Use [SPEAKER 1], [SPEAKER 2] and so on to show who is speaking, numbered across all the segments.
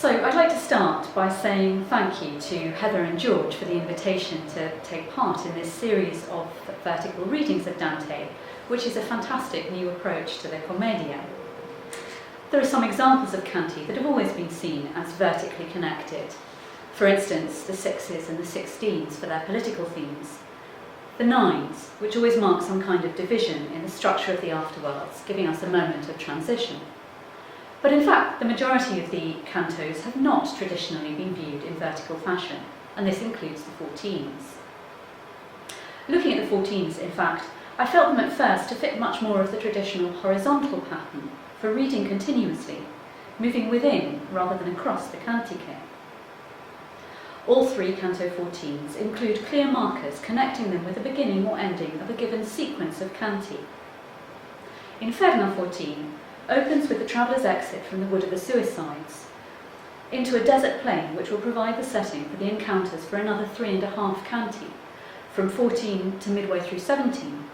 [SPEAKER 1] So I'd like to start by saying thank you to Heather and George for the invitation to take part in this series of vertical readings of Dante, which is a fantastic new approach to the Commedia. There are some examples of canti that have always been seen as vertically connected. For instance, the sixes and the 16s for their political themes. The nines, which always mark some kind of division in the structure of the afterworlds, giving us a moment of transition. But in fact, the majority of the cantos have not traditionally been viewed in vertical fashion, and this includes the 14s. Looking at the 14s, in fact, I felt them at first to fit much more of the traditional horizontal pattern for reading continuously, moving within rather than across the cantiche. All three canto 14s include clear markers connecting them with the beginning or ending of a given sequence of canti. Inferno 14 opens with the traveller's exit from the Wood of the Suicides into a desert plain which will provide the setting for the encounters for another 3.5 canti, from 14 to midway through 17.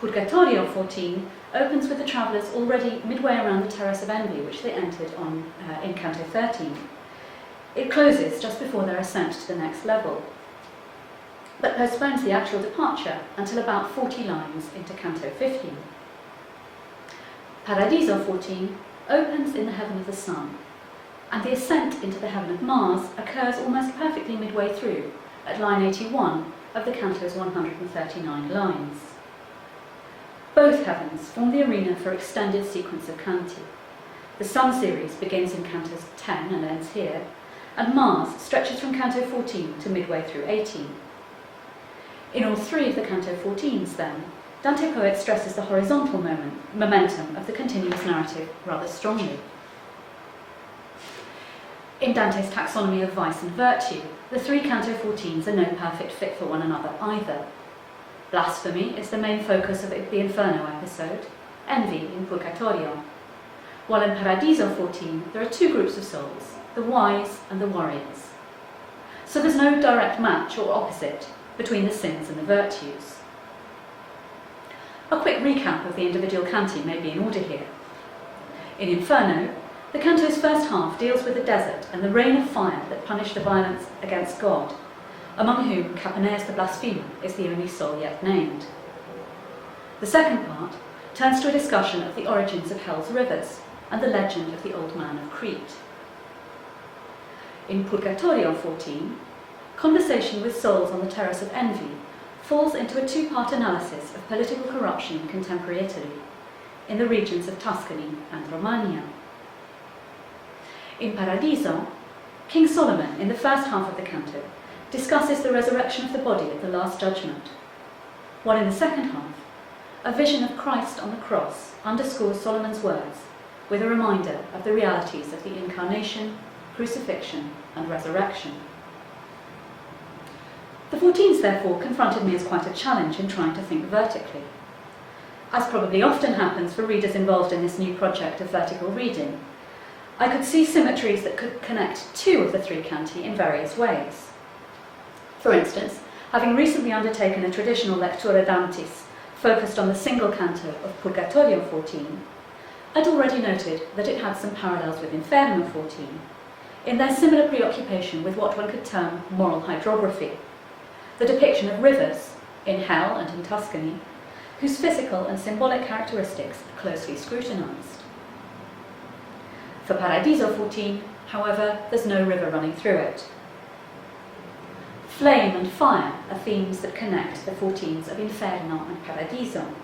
[SPEAKER 1] Purgatorio 14 opens with the travellers already midway around the Terrace of Envy, which they entered on in canto 13. It closes just before their ascent to the next level, but postpones the actual departure until about 40 lines into canto 15. Paradiso 14 opens in the heaven of the sun, and the ascent into the heaven of Mars occurs almost perfectly midway through, at line 81 of the canto's 139 lines. Both heavens form the arena for extended sequence of canti. The Sun series begins in cantos 10 and ends here, and Mars stretches from canto 14 to midway through 18. In all three of the canto 14s, then, Dante poet stresses the horizontal momentum of the continuous narrative rather strongly. In Dante's taxonomy of vice and virtue, the three canto 14s are no perfect fit for one another either. Blasphemy is the main focus of the Inferno episode, envy in Purgatorio, while in Paradiso 14 there are two groups of souls, the wise and the warriors. So there's no direct match or opposite between the sins and the virtues. A quick recap of the individual canti may be in order here. In Inferno, the canto's first half deals with the desert and the rain of fire that punished the violence against God, among whom Capaneus the blasphemer is the only soul yet named. The second part turns to a discussion of the origins of hell's rivers and the legend of the Old Man of Crete. In Purgatorio 14, conversation with souls on the Terrace of Envy falls into a two-part analysis of political corruption in contemporary Italy, in the regions of Tuscany and Romagna. In Paradiso, King Solomon, in the first half of the canto, discusses the resurrection of the body at the Last Judgment, while in the second half, a vision of Christ on the cross underscores Solomon's words with a reminder of the realities of the incarnation, crucifixion, and resurrection. The 14s, therefore, confronted me as quite a challenge in trying to think vertically. As probably often happens for readers involved in this new project of vertical reading, I could see symmetries that could connect two of the three canti in various ways. For instance, having recently undertaken a traditional lectura dantis focused on the single canto of Purgatorio 14, I'd already noted that it had some parallels with Inferno 14, in their similar preoccupation with what one could term moral hydrography, the depiction of rivers, in hell and in Tuscany, whose physical and symbolic characteristics are closely scrutinised. For Paradiso 14, however, there's no river running through it. Flame and fire are themes that connect the 14s of Inferno and Paradiso,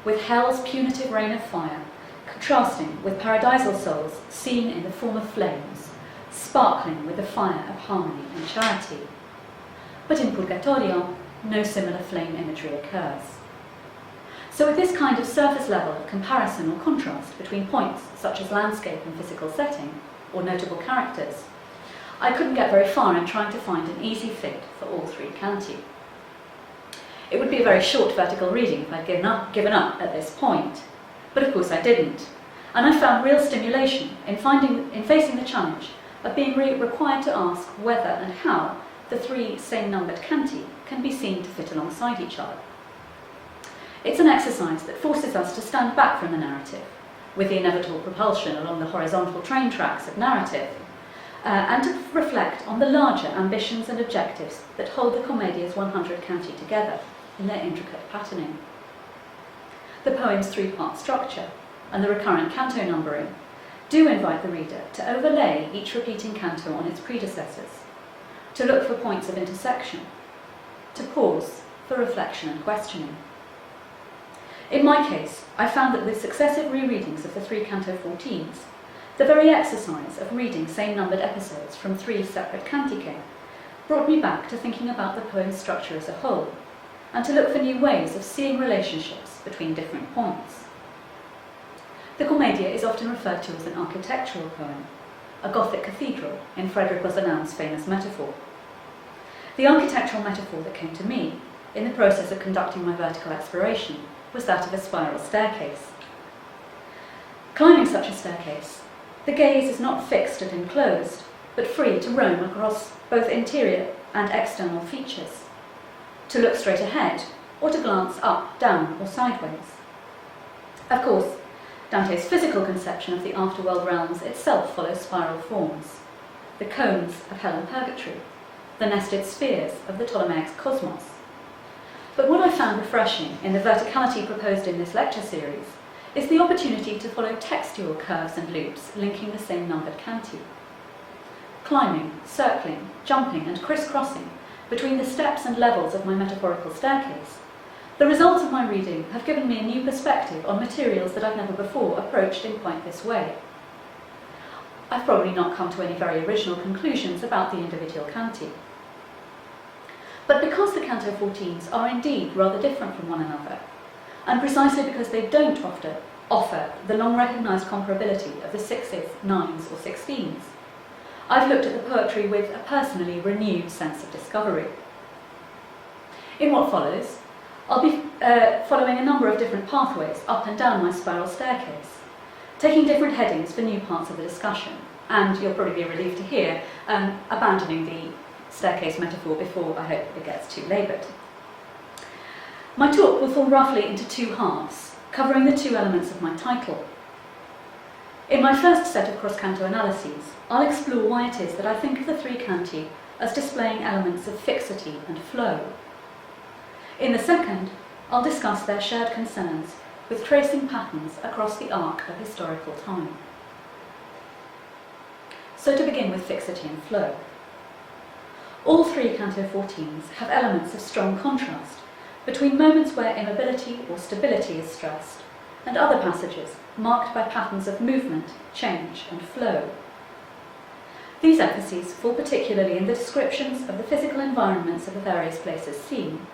[SPEAKER 1] with hell's punitive rain of fire contrasting with paradisal souls seen in the form of flames, sparkling with the fire of harmony and charity. But in Purgatorio, no similar flame imagery occurs. So with this kind of surface level of comparison or contrast between points such as landscape and physical setting, or notable characters, I couldn't get very far in trying to find an easy fit for all three canti. It would be a very short vertical reading if I'd given up at this point, but of course I didn't, and I found real stimulation in facing the challenge of being required to ask whether and how the three same-numbered canti can be seen to fit alongside each other. It's an exercise that forces us to stand back from the narrative, with the inevitable propulsion along the horizontal train tracks of narrative, and to reflect on the larger ambitions and objectives that hold the Commedia's 100 canti together in their intricate patterning. The poem's three-part structure and the recurrent canto numbering do invite the reader to overlay each repeating canto on its predecessors, to look for points of intersection, to pause for reflection and questioning. In my case, I found that with successive rereadings of the three canto 14s, the very exercise of reading same-numbered episodes from three separate cantiche brought me back to thinking about the poem's structure as a whole, and to look for new ways of seeing relationships between different points. The Commedia is often referred to as an architectural poem, a Gothic cathedral in Frederick Ozanam's famous metaphor. The architectural metaphor that came to me, in the process of conducting my vertical exploration, was that of a spiral staircase. Climbing such a staircase, the gaze is not fixed and enclosed, but free to roam across both interior and external features, to look straight ahead, or to glance up, down, or sideways. Of course, Dante's physical conception of the afterworld realms itself follows spiral forms, the cones of hell and purgatory, the nested spheres of the Ptolemaic cosmos. But what I found refreshing in the verticality proposed in this lecture series is the opportunity to follow textual curves and loops linking the same numbered canti. Climbing, circling, jumping, and crisscrossing between the steps and levels of my metaphorical staircase, the results of my reading have given me a new perspective on materials that I've never before approached in quite this way. I've probably not come to any very original conclusions about the individual canti. But because the canto 14s are indeed rather different from one another, and precisely because they don't offer the long-recognised comparability of the 6s, 9s, or 16s, I've looked at the poetry with a personally renewed sense of discovery. In what follows, I'll be following a number of different pathways up and down my spiral staircase, taking different headings for new parts of the discussion, and you'll probably be relieved to hear, abandoning the staircase metaphor before I hope it gets too laboured. My talk will fall roughly into two halves, covering the two elements of my title. In my first set of cross-canto analyses, I'll explore why it is that I think of the three canti as displaying elements of fixity and flow. In the second, I'll discuss their shared concerns with tracing patterns across the arc of historical time. So to begin with fixity and flow. All three canto 14s have elements of strong contrast between moments where immobility or stability is stressed and other passages marked by patterns of movement, change, and flow. These emphases fall particularly in the descriptions of the physical environments of the various places seen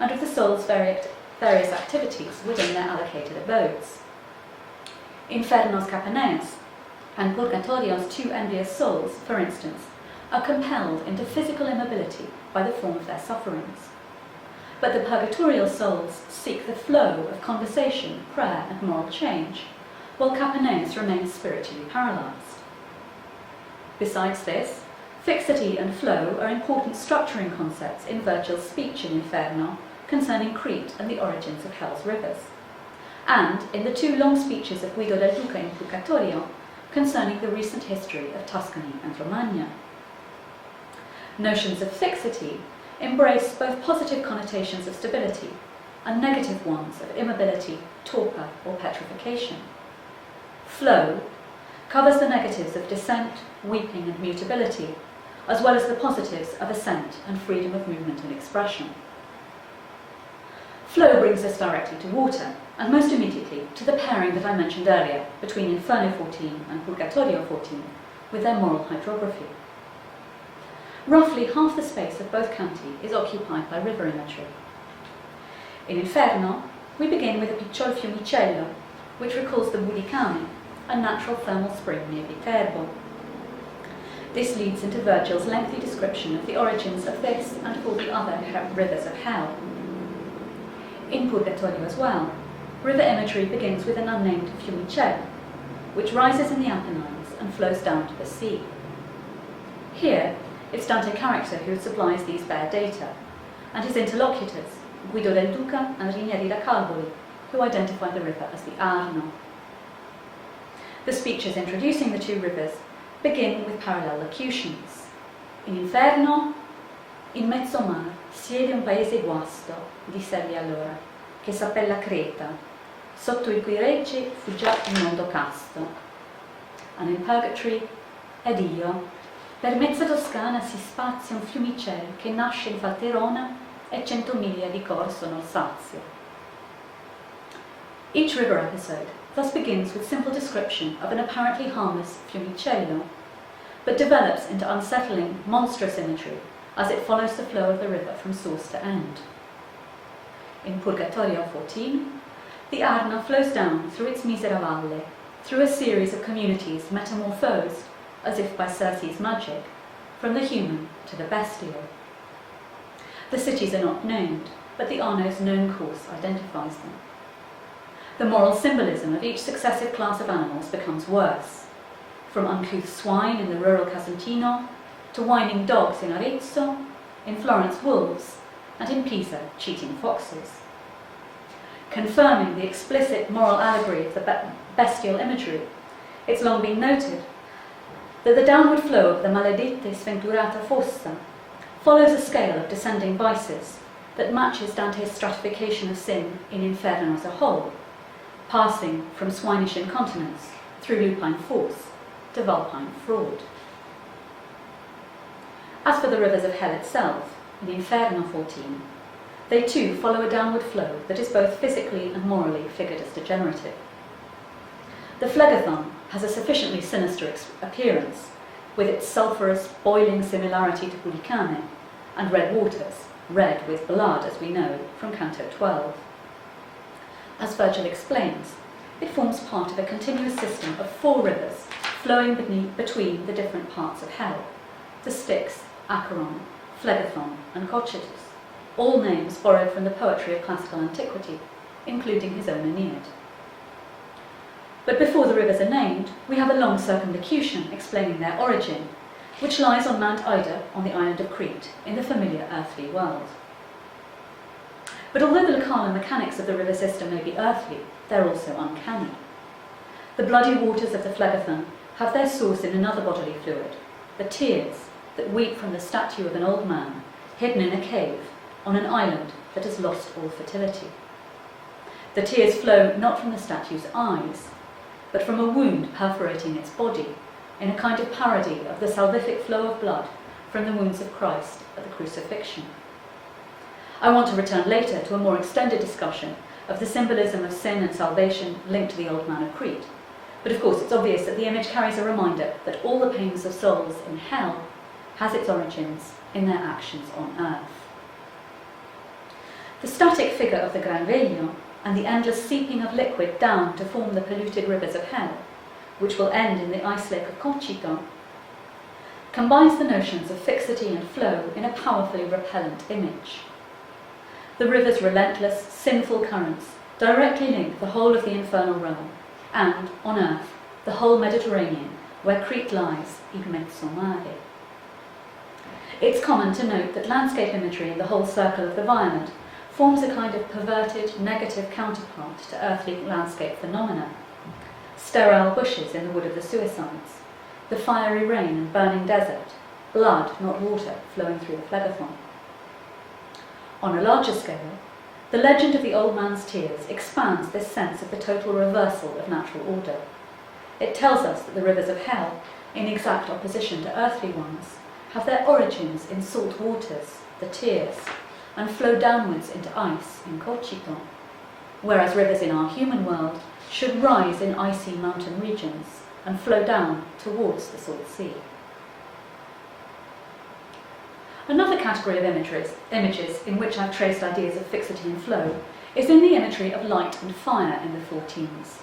[SPEAKER 1] and of the soul's various activities within their allocated abodes. Inferno's Capaneus and Purgatorio's two envious souls, for instance, are compelled into physical immobility by the form of their sufferings. But the purgatorial souls seek the flow of conversation, prayer, and moral change, while Capaneus remains spiritually paralysed. Besides this, fixity and flow are important structuring concepts in Virgil's speech in Inferno concerning Crete and the origins of Hell's rivers, and in the two long speeches of Guido del Duca in Purgatorio concerning the recent history of Tuscany and Romagna. Notions of fixity embrace both positive connotations of stability and negative ones of immobility, torpor, or petrification. Flow covers the negatives of descent, weeping, and mutability, as well as the positives of ascent and freedom of movement and expression. Flow brings us directly to water, and most immediately to the pairing that I mentioned earlier between Inferno 14 and Purgatorio 14, with their moral hydrography. Roughly half the space of both canti is occupied by river imagery. In Inferno, we begin with the Picciol Fiumicello, which recalls the Budicane, a natural thermal spring near Viterbo. This leads into Virgil's lengthy description of the origins of this and all the other rivers of hell. In Purgatorio as well, river imagery begins with an unnamed Fiumicella, which rises in the Apennines and flows down to the sea. Here, it's Dante character who supplies these bare data, and his interlocutors, Guido del Duca and Rinieri da Calvoli, who identify the river as the Arno. The speeches introducing the two rivers begin with parallel locutions. In Inferno, in mezzo mar, siede un paese guasto, diss'egli allora, che s'appella Creta, sotto il cui regge fu già il mondo casto. And in Purgatory, ed io, per mezza Toscana si spazia un fiumicel che nasce in Falterona e 100 miglia di corso non sazio. Each river episode thus begins with simple description of an apparently harmless fiumicello, but develops into unsettling, monstrous imagery as it follows the flow of the river from source to end. In Purgatorio 14, the Arno flows down through its misera valle, through a series of communities metamorphosed, as if by Circe's magic, from the human to the bestial. The cities are not named, but the Arno's known course identifies them. The moral symbolism of each successive class of animals becomes worse, from uncouth swine in the rural Casentino, to whining dogs in Arezzo, in Florence wolves, and in Pisa cheating foxes. Confirming the explicit moral allegory of the bestial imagery, it's long been noted that the downward flow of the maledetta sventurata fossa follows a scale of descending vices that matches Dante's stratification of sin in Inferno as a whole, passing from swinish incontinence through lupine force to vulpine fraud. As for the rivers of hell itself, in Inferno 14, they too follow a downward flow that is both physically and morally figured as degenerative. The Phlegethon has a sufficiently sinister appearance, with its sulphurous, boiling similarity to Pulicane, and red waters, red with blood as we know from Canto 12. As Virgil explains, it forms part of a continuous system of 4 rivers flowing between the different parts of hell, the Styx, Acheron, Phlegethon, and Cocytus, all names borrowed from the poetry of classical antiquity, including his own Aeneid. But before the rivers are named, we have a long circumlocution explaining their origin, which lies on Mount Ida on the island of Crete, in the familiar earthly world. But although the local mechanics of the river system may be earthly, they're also uncanny. The bloody waters of the Phlegethon have their source in another bodily fluid, the tears that weep from the statue of an old man, hidden in a cave, on an island that has lost all fertility. The tears flow not from the statue's eyes, but from a wound perforating its body, in a kind of parody of the salvific flow of blood from the wounds of Christ at the crucifixion. I want to return later to a more extended discussion of the symbolism of sin and salvation linked to the old man of Crete, but of course it's obvious that the image carries a reminder that all the pains of souls in hell has its origins in their actions on earth. The static figure of the Gran Veglio and the endless seeping of liquid down to form the polluted rivers of hell, which will end in the ice lake of Cocytus, combines the notions of fixity and flow in a powerfully repellent image. The river's relentless, sinful currents directly link the whole of the infernal realm and, on earth, the whole Mediterranean, where Crete lies in mezzo mare. It's common to note that landscape imagery in the whole circle of the violent forms a kind of perverted, negative counterpart to earthly landscape phenomena. Sterile bushes in the wood of the suicides, the fiery rain and burning desert, blood, not water, flowing through the Phlegethon. On a larger scale, the legend of the old man's tears expands this sense of the total reversal of natural order. It tells us that the rivers of hell, in exact opposition to earthly ones, have their origins in salt waters, the tears, and flow downwards into ice in Cocytus, whereas rivers in our human world should rise in icy mountain regions and flow down towards the salt sea. Another category of images in which I've traced ideas of fixity and flow is in the imagery of light and fire in the 14s.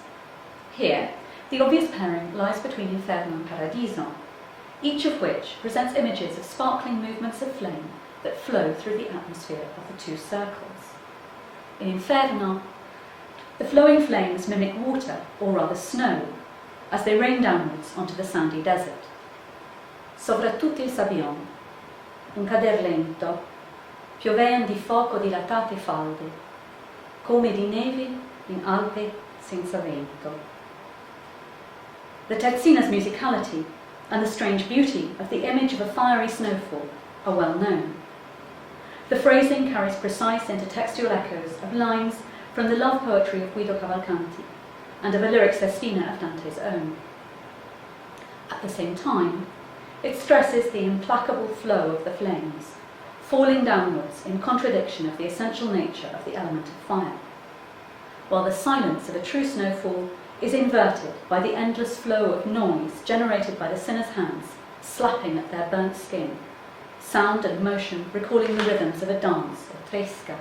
[SPEAKER 1] Here, the obvious pairing lies between Inferno and Paradiso, each of which presents images of sparkling movements of flame that flow through the atmosphere of the two circles. In Inferno, the flowing flames mimic water, or rather snow, as they rain downwards onto the sandy desert. Sovra tutto il sabbion, un cader lento, piovean di fuoco dilatate falde, come di neve in Alpe senza vento. The terzina's musicality and the strange beauty of the image of a fiery snowfall are well known. The phrasing carries precise intertextual echoes of lines from the love poetry of Guido Cavalcanti and of a lyric sestina of Dante's own. At the same time, it stresses the implacable flow of the flames, falling downwards in contradiction of the essential nature of the element of fire, while the silence of a true snowfall is inverted by the endless flow of noise generated by the sinner's hands slapping at their burnt skin, sound and motion recalling the rhythms of a dance or tresca.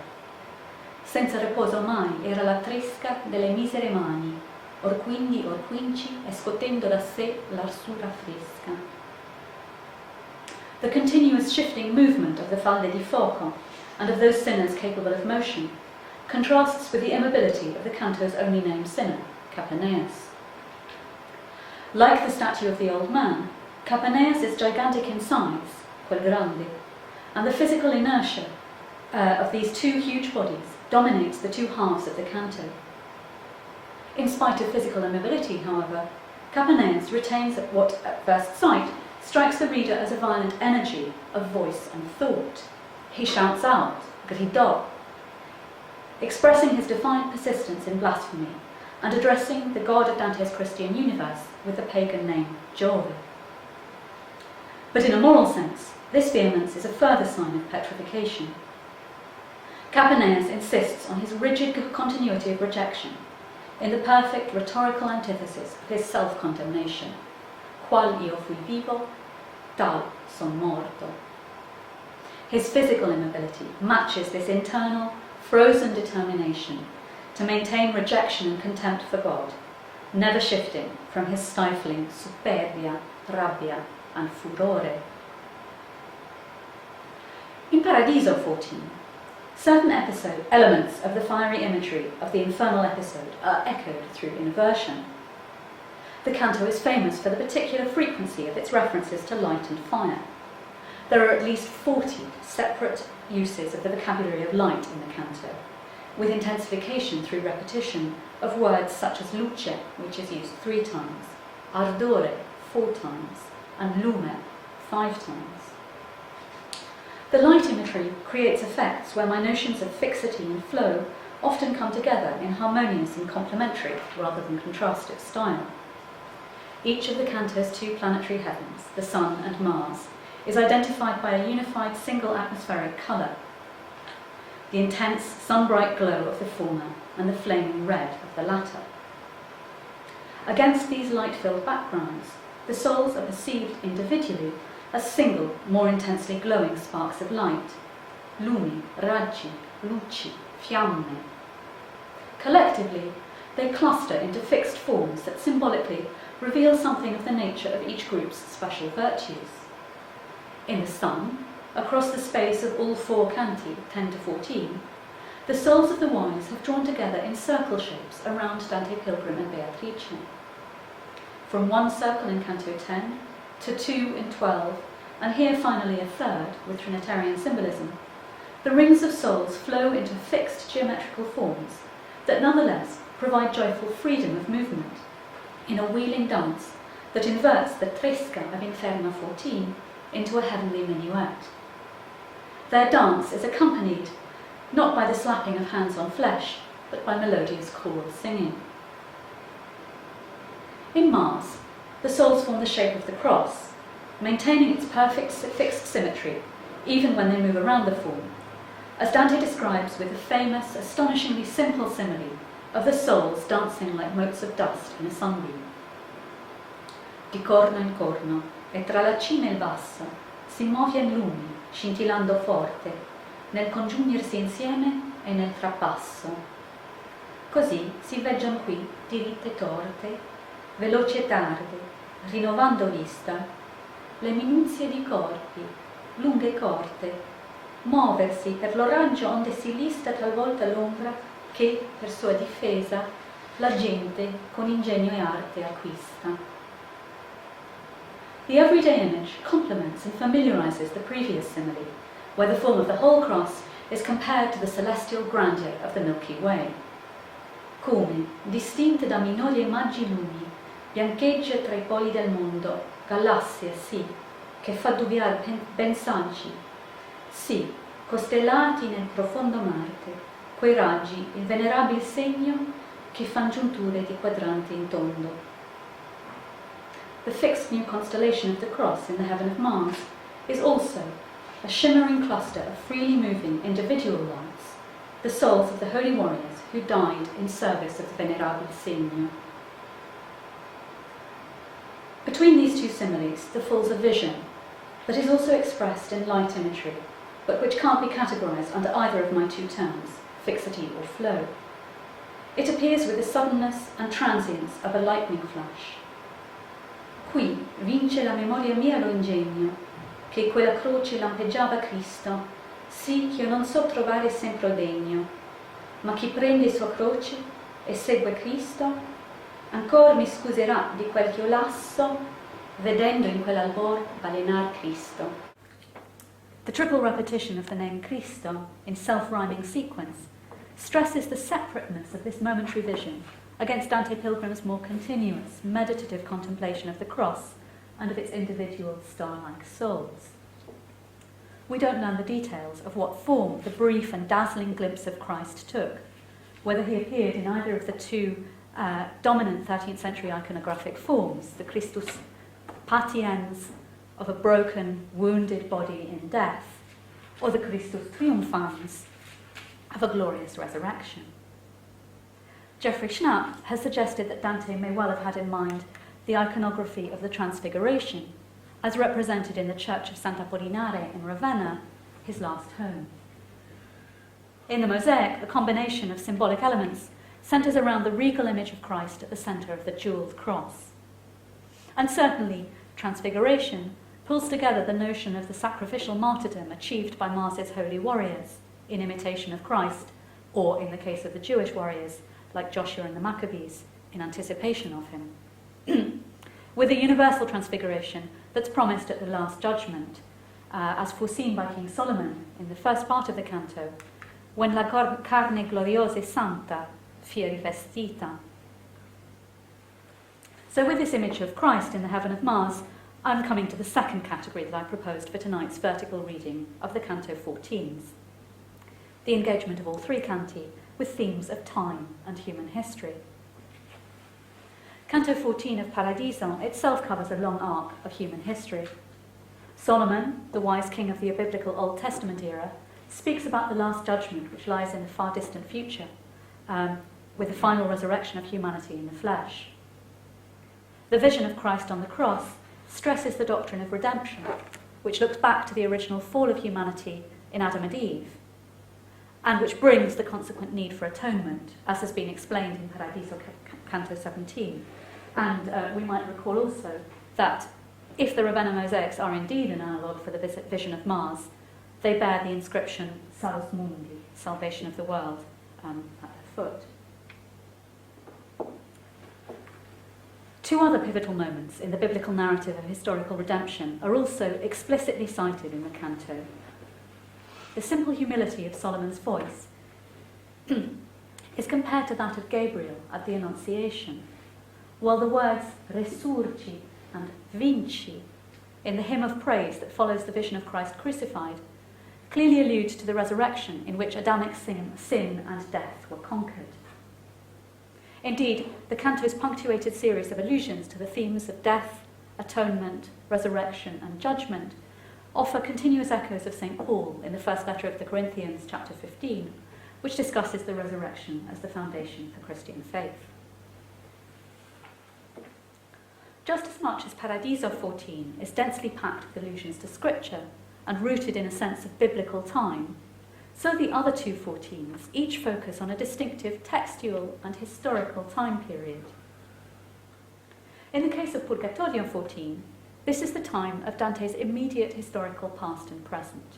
[SPEAKER 1] Senza riposo mai era la tresca delle misere mani, or quindi or quinci e scotendo da sé l'arsura fresca. The continuous shifting movement of the falde di fuoco and of those sinners capable of motion contrasts with the immobility of the canto's only named sinner, Capaneus. Like the statue of the old man, Capaneus is gigantic in size, quel grande, and the physical inertia of these two huge bodies dominates the two halves of the canto. In spite of physical immobility, however, Capaneus retains what, at first sight, strikes the reader as a violent energy of voice and thought. He shouts out, grido, expressing his defiant persistence in blasphemy and addressing the god of Dante's Christian universe with the pagan name Giove. But in a moral sense, this vehemence is a further sign of petrification. Capaneus insists on his rigid continuity of rejection in the perfect rhetorical antithesis of his self-condemnation. Qual io fui vivo, tal son morto. His physical immobility matches this internal, frozen determination to maintain rejection and contempt for God, never shifting from his stifling superbia, rabbia, and furore. In Paradiso 14, certain elements of the fiery imagery of the infernal episode are echoed through inversion. The canto is famous for the particular frequency of its references to light and fire. There are at least 40 separate uses of the vocabulary of light in the canto, with intensification through repetition of words such as luce, which is used 3 times, ardore, 4 times, and lume, 5 times. The light imagery creates effects where my notions of fixity and flow often come together in harmonious and complementary rather than contrastive style. Each of the canto's 2 planetary heavens, the Sun and Mars, is identified by a unified single atmospheric colour, the intense sun-bright glow of the former and the flaming red of the latter. Against these light-filled backgrounds, the souls are perceived individually as single, more intensely glowing sparks of light, lumi, raggi, luci, fiamme. Collectively, they cluster into fixed forms that symbolically reveal something of the nature of each group's special virtues. In the Sun, across the space of all 4 canti, 10 to 14, the souls of the wise have drawn together in circle shapes around Dante Pilgrim and Beatrice. From one circle in Canto 10 to 2 in 12, and here finally a third with Trinitarian symbolism, the rings of souls flow into fixed geometrical forms that nonetheless provide joyful freedom of movement in a wheeling dance that inverts the tresca of Inferno 14 into a heavenly minuet. Their dance is accompanied not by the slapping of hands on flesh, but by melodious choral singing. In Mars, the souls form the shape of the cross, maintaining its perfect fixed symmetry, even when they move around the form, as Dante describes with the famous, astonishingly simple simile of the souls dancing like motes of dust in a sunbeam. Di corno in corno, e tra la cima e il basso, si muoven lumi, scintillando forte, nel congiungersi insieme e nel trapasso. Così si veggiano qui, diritte e torte, veloci e tarde, rinnovando vista, le minuzie di corpi, lunghe e corte, muoversi per lo raggio onde si lista talvolta l'ombra che, per sua difesa, la gente con ingegno e arte acquista. The everyday image complements and familiarises the previous simile, where the form of the whole cross is compared to the celestial grandeur of the Milky Way. Come, distinte da minori e maggi lumi, biancheggia tra I poli del mondo, galassia, sì, che fa dubbiar ben saggi, sì, costellati nel profondo Marte, quei raggi, il venerabil segno che fan giunture di quadranti in tondo. The fixed new constellation of the cross in the heaven of Mars is also a shimmering cluster of freely moving individual lights, the souls of the holy warriors who died in service of the venerabil segno. Between these two similes, there falls a vision that is also expressed in light imagery, but which can't be categorised under either of my two terms, fixity or flow. It appears with the suddenness and transience of a lightning flash. Qui vince la memoria mia lo ingegno, che quella croce lampeggiava Cristo, sì che io non so trovare sempre degno, ma chi prende sua croce e segue Cristo, ancor mi scuserà di quel che io lasso, vedendo in quell'albor balenar Cristo. The triple repetition of the name Cristo in self-rhyming sequence stresses the separateness of this momentary vision against Dante Pilgrim's more continuous, meditative contemplation of the cross and of its individual star-like souls. We don't learn the details of what form the brief and dazzling glimpse of Christ took, whether he appeared in either of the two dominant 13th century iconographic forms, the Christus patiens of a broken, wounded body in death, or the Christus triumphans of a glorious resurrection. Geoffrey Schnapp has suggested that Dante may well have had in mind the iconography of the Transfiguration, as represented in the Church of Sant'Apollinare in Ravenna, his last home. In the mosaic, the combination of symbolic elements centres around the regal image of Christ at the centre of the jewelled cross. And certainly, Transfiguration pulls together the notion of the sacrificial martyrdom achieved by Mars's holy warriors in imitation of Christ, or in the case of the Jewish warriors, like Joshua and the Maccabees, in anticipation of him, with a universal transfiguration that's promised at the Last Judgment, as foreseen by King Solomon in the first part of the canto, when la carne gloriosa e santa fia rivestita. So with this image of Christ in the heaven of Mars, I'm coming to the second category that I proposed for tonight's vertical reading of the Canto 14s. The engagement of all three canti with themes of time and human history. Canto 14 of Paradiso itself covers a long arc of human history. Solomon, the wise king of the biblical Old Testament era, speaks about the Last Judgment, which lies in the far distant future, with the final resurrection of humanity in the flesh. The vision of Christ on the cross stresses the doctrine of redemption, which looks back to the original fall of humanity in Adam and Eve, and which brings the consequent need for atonement, as has been explained in Paradiso Canto 17. And we might recall also that if the Ravenna mosaics are indeed an analogue for the vision of Mars, they bear the inscription Salus Mundi, salvation of the world, at their foot. Two other pivotal moments in the biblical narrative of historical redemption are also explicitly cited in the canto. The simple humility of Solomon's voice is compared to that of Gabriel at the Annunciation, while the words resurgi and vinci in the hymn of praise that follows the vision of Christ crucified clearly allude to the resurrection in which Adamic sin and death were conquered. Indeed, the canto's punctuated series of allusions to the themes of death, atonement, resurrection, and judgment offer continuous echoes of St. Paul in the first letter of the Corinthians, chapter 15, which discusses the resurrection as the foundation for Christian faith. Just as much as Paradiso 14 is densely packed with allusions to Scripture and rooted in a sense of biblical time, so the other two 14s each focus on a distinctive textual and historical time period. In the case of Purgatorio 14, this is the time of Dante's immediate historical past and present.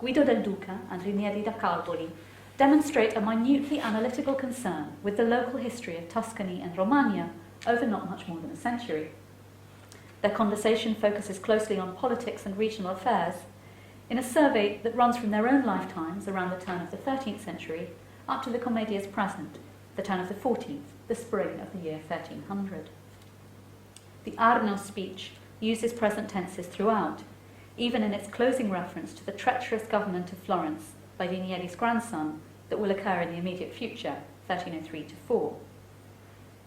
[SPEAKER 1] Guido del Duca and Rinieri da Carboli demonstrate a minutely analytical concern with the local history of Tuscany and Romagna over not much more than a century. Their conversation focuses closely on politics and regional affairs in a survey that runs from their own lifetimes around the turn of the 13th century up to the Commedia's present, the turn of the 14th, the spring of the year 1300. The Arno speech uses present tenses throughout, even in its closing reference to the treacherous government of Florence by Vignelli's grandson that will occur in the immediate future, 1303 to 4.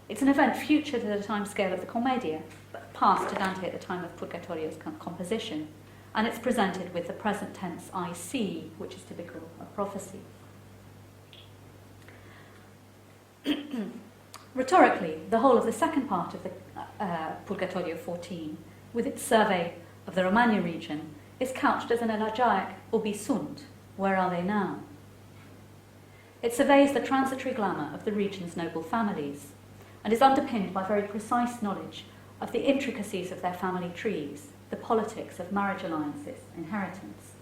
[SPEAKER 1] It's an event future to the timescale of the Commedia, but past to Dante at the time of Purgatorio's composition, and it's presented with the present tense I see, which is typical of prophecy. Rhetorically, the whole of the second part of the Purgatorio 14, with its survey of the Romagna region, is couched as an elegiac ubi sunt, where are they now? It surveys the transitory glamour of the region's noble families, and is underpinned by very precise knowledge of the intricacies of their family trees, the politics of marriage alliances, inheritance.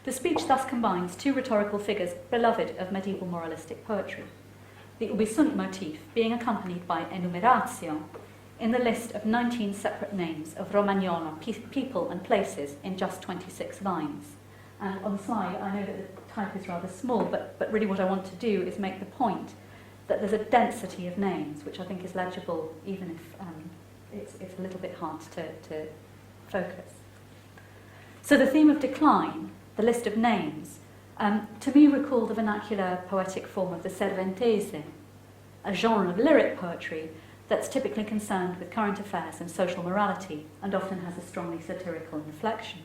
[SPEAKER 1] The speech thus combines two rhetorical figures beloved of medieval moralistic poetry, the ubi sunt motif being accompanied by enumeratio in the list of 19 separate names of Romagnola people and places in just 26 lines. And on the slide, I know that the type is rather small, but really what I want to do is make the point that there's a density of names, which I think is legible even if it's a little bit hard to focus. So the theme of decline, the list of names, to me recalled the vernacular poetic form of the Cervantese, a genre of lyric poetry that's typically concerned with current affairs and social morality, and often has a strongly satirical inflection.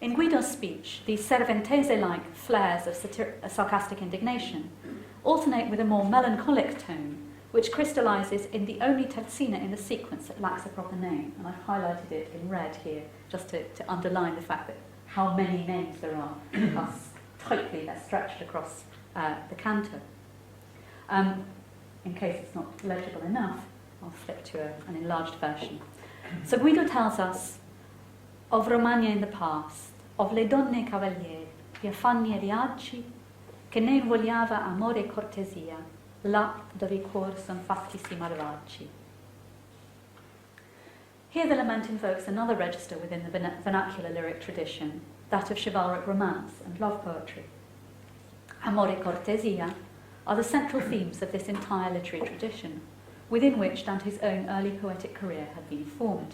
[SPEAKER 1] In Guido's speech, these Cervantese-like flares of sarcastic indignation alternate with a more melancholic tone, which crystallises in the only terzina in the sequence that lacks a proper name, and I've highlighted it in red here, just to underline the fact that how many names there are, how tightly they're stretched across the canto. In case it's not legible enough, I'll flip to an enlarged version. So Guido tells us of Romagna in the past, of le donne cavaliere, gli affanni e gli agi, che ne invogliava amore e cortesia, là dove i cuor son fattisi malvagi. Here the lament invokes another register within the vernacular lyric tradition, that of chivalric romance and love poetry. Amore e cortesia are the central themes of this entire literary tradition, within which Dante's own early poetic career had been formed.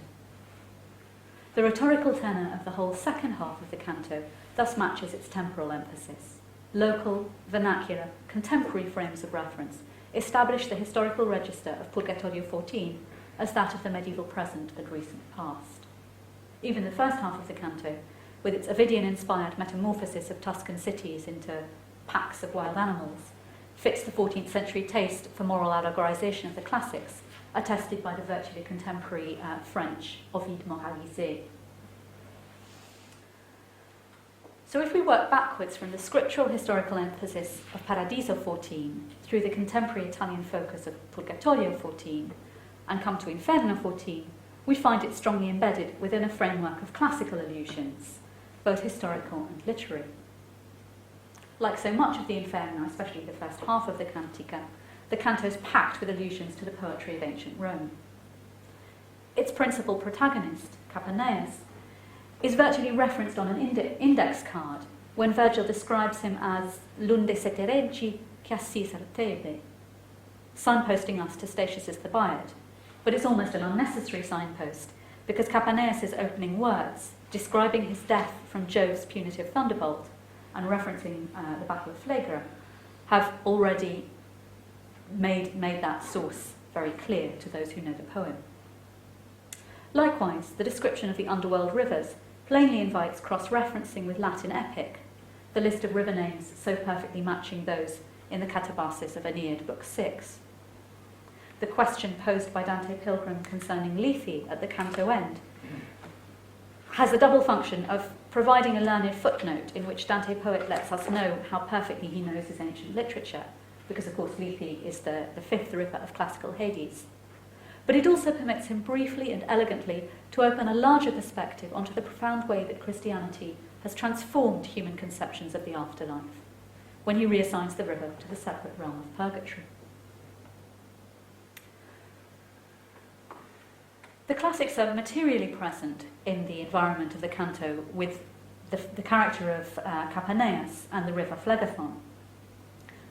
[SPEAKER 1] The rhetorical tenor of the whole second half of the canto thus matches its temporal emphasis. Local, vernacular, contemporary frames of reference establish the historical register of Purgatorio 14 as that of the medieval present and recent past. Even the first half of the canto, with its Ovidian-inspired metamorphosis of Tuscan cities into packs of wild animals, fits the 14th century taste for moral allegorization of the classics, attested by the virtually contemporary French Ovid moralisé. So if we work backwards from the scriptural historical emphasis of Paradiso 14 through the contemporary Italian focus of Purgatorio 14 and come to Inferno 14, we find it strongly embedded within a framework of classical allusions, both historical and literary. Like so much of the Inferno, especially the first half of the Cantica, the canto is packed with allusions to the poetry of ancient Rome. Its principal protagonist, Capaneus, is virtually referenced on an index card when Virgil describes him as l'unde sette reggi che assisar Tebe, signposting us to Statius Thebaid, but it's almost an unnecessary signpost because Capaneus' opening words, describing his death from Jove's punitive thunderbolt and referencing the Battle of Phlegra, have already made that source very clear to those who know the poem. Likewise, the description of the underworld rivers plainly invites cross-referencing with Latin epic, the list of river names so perfectly matching those in the Catabasis of Aeneid, Book 6. The question posed by Dante Pilgrim concerning Lethe at the canto end has the double function of providing a learned footnote in which Dante poet lets us know how perfectly he knows his ancient literature, because of course Lethe is the fifth river of classical Hades. But it also permits him briefly and elegantly to open a larger perspective onto the profound way that Christianity has transformed human conceptions of the afterlife, when he reassigns the river to the separate realm of purgatory. The classics are materially present in the environment of the canto with the character of Capaneus and the river Phlegathon.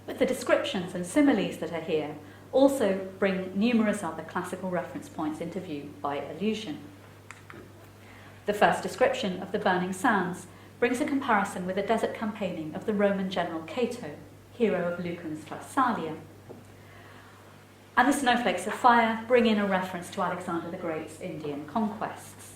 [SPEAKER 1] But the descriptions and similes that are here also bring numerous other classical reference points into view by allusion. The first description of the burning sands brings a comparison with the desert campaigning of the Roman general Cato, hero of Lucan's Pharsalia. And the snowflakes of fire bring in a reference to Alexander the Great's Indian conquests.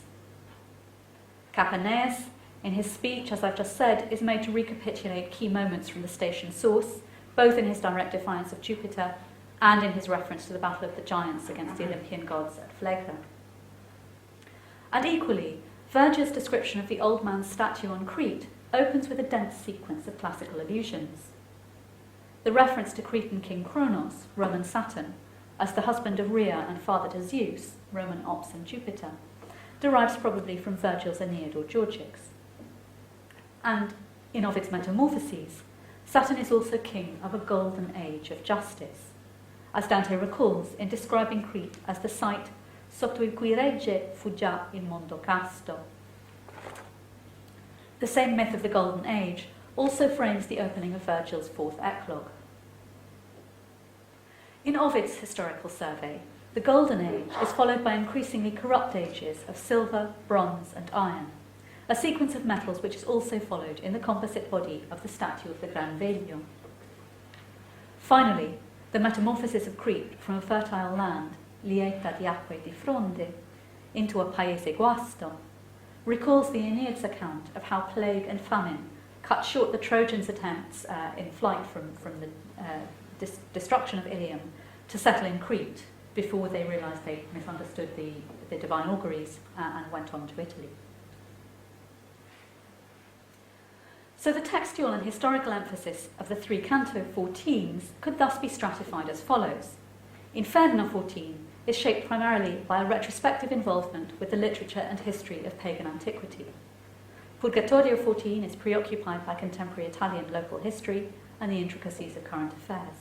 [SPEAKER 1] Capaneus, in his speech, as I've just said, is made to recapitulate key moments from the station source, both in his direct defiance of Jupiter and in his reference to the Battle of the Giants against the Olympian gods at Phlegra. And equally, Virgil's description of the old man's statue on Crete opens with a dense sequence of classical allusions. The reference to Cretan king Kronos, Roman Saturn, as the husband of Rhea and father to Zeus, Roman Ops and Jupiter, derives probably from Virgil's Aeneid or Georgics. And in Ovid's Metamorphoses, Saturn is also king of a golden age of justice, as Dante recalls in describing Crete as the site sotto il cui regge fu già il mondo casto. The same myth of the Golden Age also frames the opening of Virgil's fourth eclogue. In Ovid's historical survey, the Golden Age is followed by increasingly corrupt ages of silver, bronze, and iron, a sequence of metals which is also followed in the composite body of the statue of the Gran Veglio. Finally, the metamorphosis of Crete from a fertile land, lieta di acque di fronde, into a paese guasto, recalls the Aeneid's account of how plague and famine cut short the Trojans' attempts in flight from the destruction of Ilium to settle in Crete before they realised they misunderstood the divine auguries and went on to Italy. So the textual and historical emphasis of the three Canto 14s could thus be stratified as follows. Inferno 14 is shaped primarily by a retrospective involvement with the literature and history of pagan antiquity. Purgatorio 14 is preoccupied by contemporary Italian local history and the intricacies of current affairs,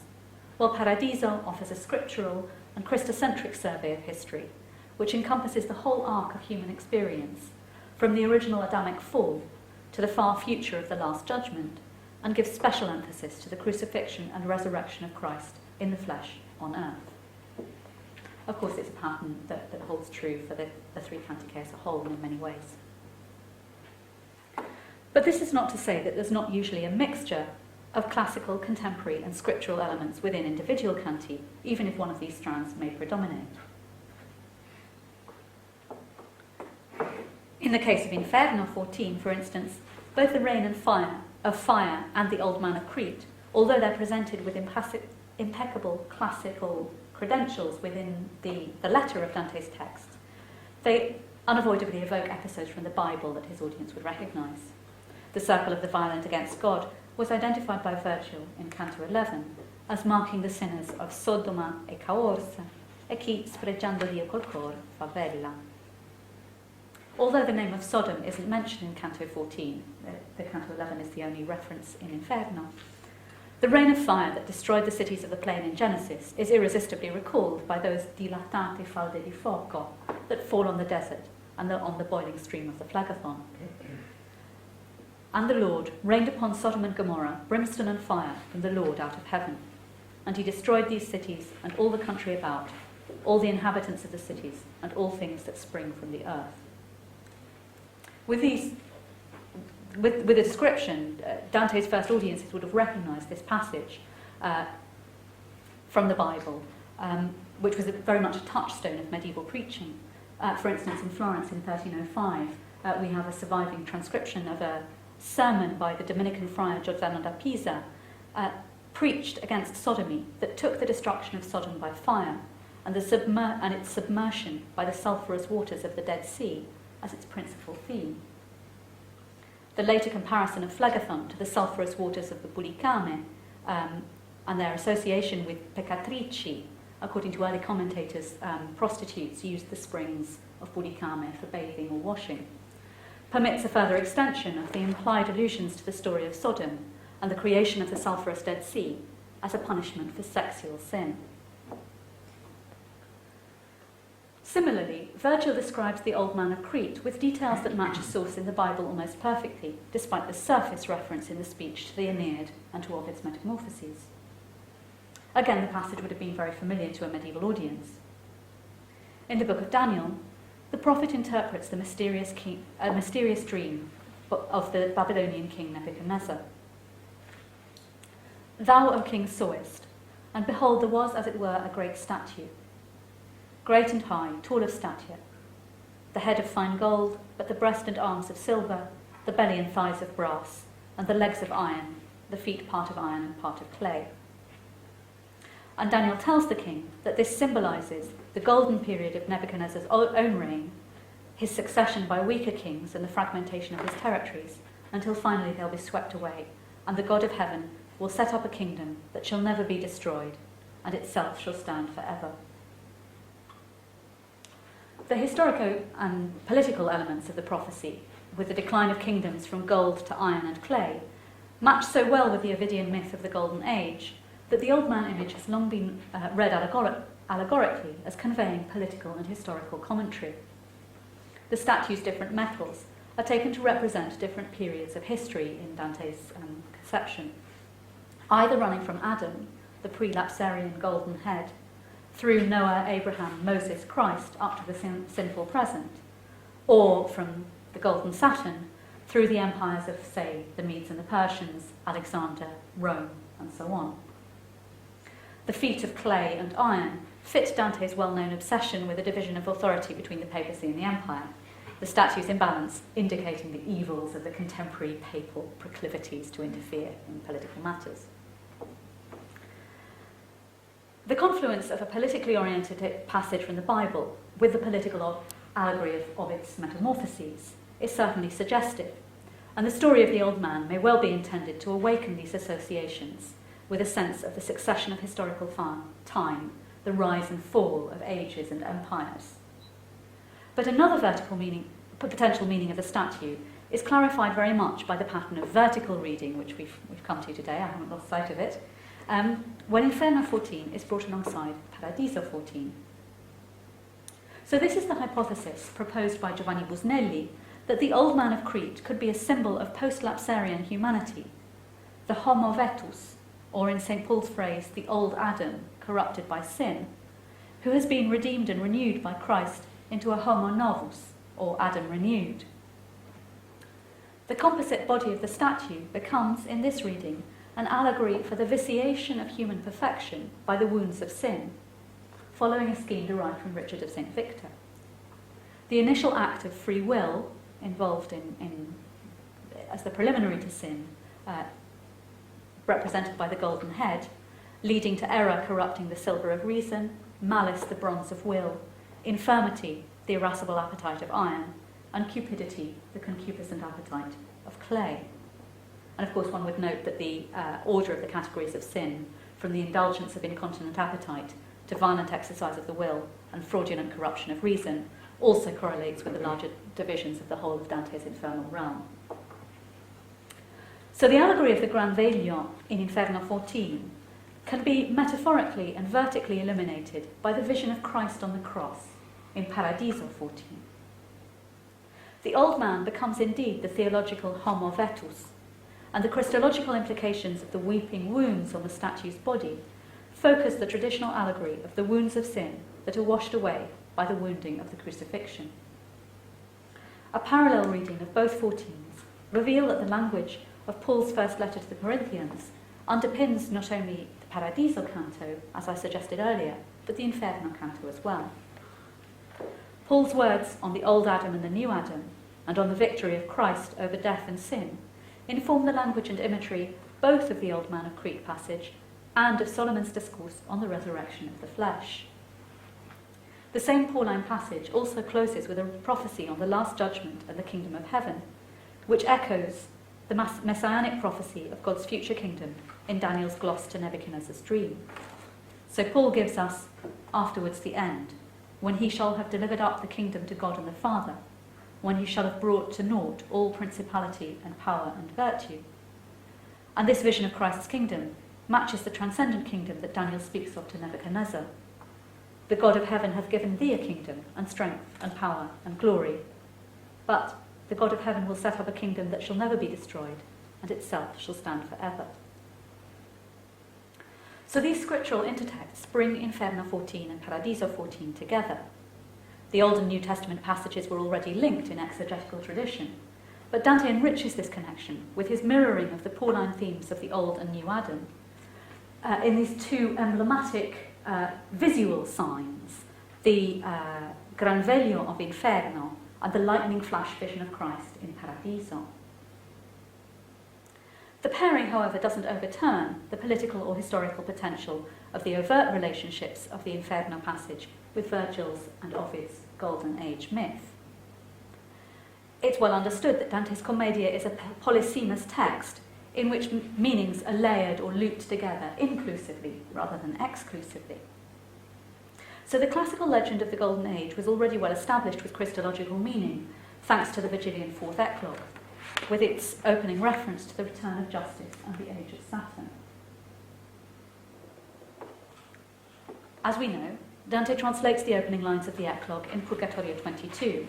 [SPEAKER 1] while Paradiso offers a scriptural and Christocentric survey of history, which encompasses the whole arc of human experience, from the original Adamic fall to the far future of the Last Judgment, and gives special emphasis to the crucifixion and resurrection of Christ in the flesh on earth. Of course, it's a pattern that holds true for the three Cantiche as a whole in many ways. But this is not to say that there's not usually a mixture of classical, contemporary, and scriptural elements within individual canti, even if one of these strands may predominate. In the case of Inferno 14, for instance, both the rain and fire and the Old Man of Crete, although they're presented with impeccable classical credentials within the letter of Dante's text, they unavoidably evoke episodes from the Bible that his audience would recognise. The circle of the violent against God was identified by Virgil in Canto 11 as marking the sinners of Sodoma e Caorsa, e chi spregiando Dio col cor fa bella. Although the name of Sodom isn't mentioned in Canto 14, the Canto 11 is the only reference in Inferno, the rain of fire that destroyed the cities of the plain in Genesis is irresistibly recalled by those dilatate falde di fuoco that fall on the desert and on the boiling stream of the Phlegathon. And the Lord rained upon Sodom and Gomorrah brimstone and fire from the Lord out of heaven, and he destroyed these cities and all the country about, all the inhabitants of the cities, and all things that spring from the earth. With the description, Dante's first audiences would have recognised this passage from the Bible, which was very much a touchstone of medieval preaching. For instance, in Florence in 1305, we have a surviving transcription of a sermon by the Dominican friar Giordano da Pisa, preached against sodomy, that took the destruction of Sodom by fire and its submersion by the sulphurous waters of the Dead Sea as its principal theme. The later comparison of Phlegathon to the sulphurous waters of the Buricame and their association with peccatrici, according to early commentators, prostitutes used the springs of Buricame for bathing or washing, permits a further extension of the implied allusions to the story of Sodom and the creation of the sulphurous Dead Sea as a punishment for sexual sin. Similarly, Virgil describes the Old Man of Crete with details that match a source in the Bible almost perfectly, despite the surface reference in the speech to the Aeneid and to Ovid's Metamorphoses. Again, the passage would have been very familiar to a medieval audience. In the book of Daniel, the prophet interprets the mysterious dream of the Babylonian king Nebuchadnezzar. Thou, O king, sawest, and behold, there was, as it were, a great statue, great and high, tall of stature, the head of fine gold, but the breast and arms of silver, the belly and thighs of brass, and the legs of iron, the feet part of iron and part of clay. And Daniel tells the king that this symbolises the golden period of Nebuchadnezzar's own reign, his succession by weaker kings and the fragmentation of his territories, until finally they'll be swept away, and the God of heaven will set up a kingdom that shall never be destroyed, and itself shall stand forever. The historico and political elements of the prophecy, with the decline of kingdoms from gold to iron and clay, match so well with the Ovidian myth of the Golden Age that the Old Man image has long been read allegorically as conveying political and historical commentary. The statue's different metals are taken to represent different periods of history in Dante's conception, either running from Adam, the pre-lapsarian golden head, through Noah, Abraham, Moses, Christ, up to the sinful present, or from the golden Saturn through the empires of, say, the Medes and the Persians, Alexander, Rome, and so on. The feet of clay and iron fit Dante's well-known obsession with a division of authority between the papacy and the empire, the statue's imbalance indicating the evils of the contemporary papal proclivities to interfere in political matters. The confluence of a politically oriented passage from the Bible with the political allegory of its metamorphoses is certainly suggestive, and the story of the old man may well be intended to awaken these associations with a sense of the succession of historical time, the rise and fall of ages and empires. But another potential meaning of the statue is clarified very much by the pattern of vertical reading, which we've come to today. I haven't lost sight of it. When Inferno 14 is brought alongside Paradiso 14. So this is the hypothesis proposed by Giovanni Busnelli that the old man of Crete could be a symbol of post-lapsarian humanity, the homo vetus, or in St. Paul's phrase, the old Adam, corrupted by sin, who has been redeemed and renewed by Christ into a homo novus, or Adam renewed. The composite body of the statue becomes, in this reading, an allegory for the vitiation of human perfection by the wounds of sin, following a scheme derived from Richard of St. Victor. The initial act of free will involved as the preliminary to sin, represented by the golden head, leading to error corrupting the silver of reason, malice the bronze of will, infirmity the irascible appetite of iron, and cupidity the concupiscent appetite of clay. And of course one would note that the order of the categories of sin, from the indulgence of incontinent appetite to violent exercise of the will and fraudulent corruption of reason, also correlates with the larger divisions of the whole of Dante's infernal realm. So the allegory of the Gran Veglio in Inferno 14 can be metaphorically and vertically illuminated by the vision of Christ on the cross in Paradiso 14. The old man becomes indeed the theological homo vetus, and the Christological implications of the weeping wounds on the statue's body focus the traditional allegory of the wounds of sin that are washed away by the wounding of the crucifixion. A parallel reading of both 14s reveal that the language of Paul's first letter to the Corinthians underpins not only the Paradiso canto, as I suggested earlier, but the Inferno canto as well. Paul's words on the old Adam and the new Adam, and on the victory of Christ over death and sin, inform the language and imagery both of the Old Man of Crete passage and of Solomon's discourse on the resurrection of the flesh. The same Pauline passage also closes with a prophecy on the last judgment and the kingdom of heaven, which echoes the messianic prophecy of God's future kingdom in Daniel's gloss to Nebuchadnezzar's dream. So Paul gives us afterwards the end, when he shall have delivered up the kingdom to God and the Father, when he shall have brought to naught all principality and power and virtue. And this vision of Christ's kingdom matches the transcendent kingdom that Daniel speaks of to Nebuchadnezzar. The God of heaven hath given thee a kingdom and strength and power and glory. But the God of heaven will set up a kingdom that shall never be destroyed, and itself shall stand forever. So these scriptural intertexts bring Inferno 14 and Paradiso 14 together. The Old and New Testament passages were already linked in exegetical tradition, but Dante enriches this connection with his mirroring of the Pauline themes of the Old and New Adam in these two emblematic visual signs, the Gran Veglio of Inferno and the lightning flash vision of Christ in Paradiso. The pairing, however, doesn't overturn the political or historical potential of the overt relationships of the Inferno passage with Virgil's and Ovid's Golden Age myth. It's well understood that Dante's Commedia is a polysemous text in which meanings are layered or looped together inclusively rather than exclusively. So the classical legend of the Golden Age was already well established with Christological meaning, thanks to the Virgilian Fourth Eclogue, with its opening reference to the return of justice and the age of Saturn. As we know, Dante translates the opening lines of the Eclogue in Purgatorio 22,